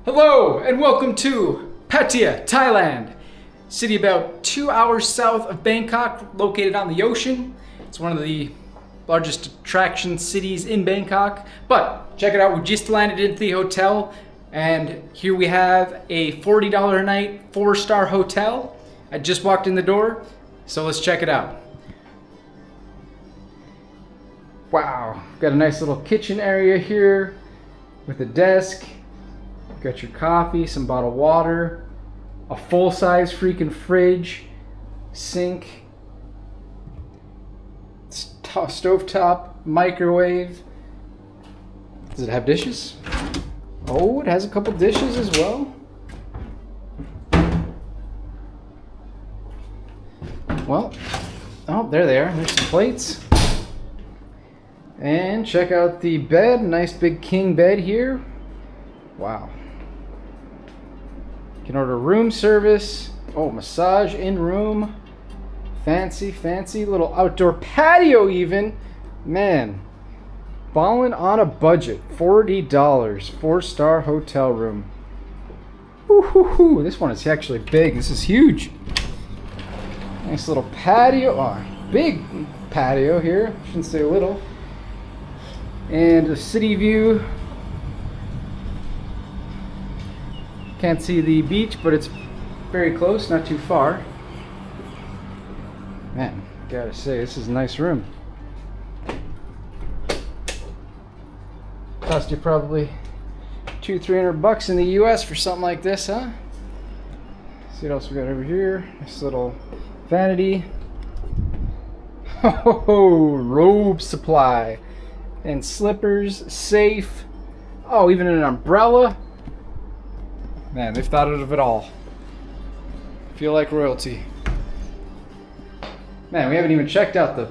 Hello and welcome to Pattaya, Thailand. City about 2 hours south of Bangkok, located on the ocean. It's one of the largest attraction cities in Bangkok. But check it out, we just landed into the hotel and here we have a $40 a night 4-star hotel. I just walked in the door, so let's check it out. Wow, got a nice little kitchen area here with a desk. Got your coffee, some bottled water, a full-size freaking fridge, sink, stovetop, microwave. Does it have dishes? Oh, it has a couple dishes as well. Well, oh, there they are. There's some plates. And check out the bed. Nice big king bed here. Wow. You can order room service. Oh, massage in room. Fancy, fancy little outdoor patio even. Man, balling on a budget. $40, 4-star hotel room. Woo-hoo-hoo. This one is actually big. This is huge. Nice little patio. Oh, big patio here. Shouldn't say little. And a city view. Can't see the beach, but it's very close, not too far. Man, gotta say, this is a nice room. Cost you probably $200-300 in the US for something like this, huh? See what else we got over here. Nice little vanity. Oh, robe supply. And slippers, safe. Oh, even an umbrella. Man, they've thought of it all. Feel like royalty. Man, we haven't even checked out the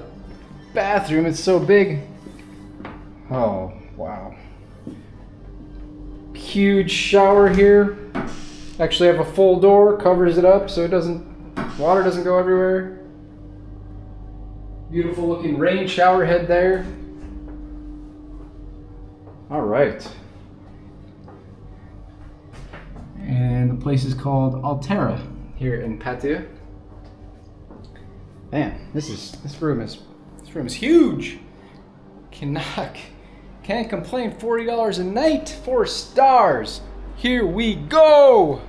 bathroom. It's so big. Oh, wow. Huge shower here. Actually have a full door, covers it up so it water doesn't go everywhere. Beautiful looking rain shower head there. All right. And the place is called Altera here in Pattaya. Man, this room is huge. Can't complain. $40 a night, 4 stars. Here we go.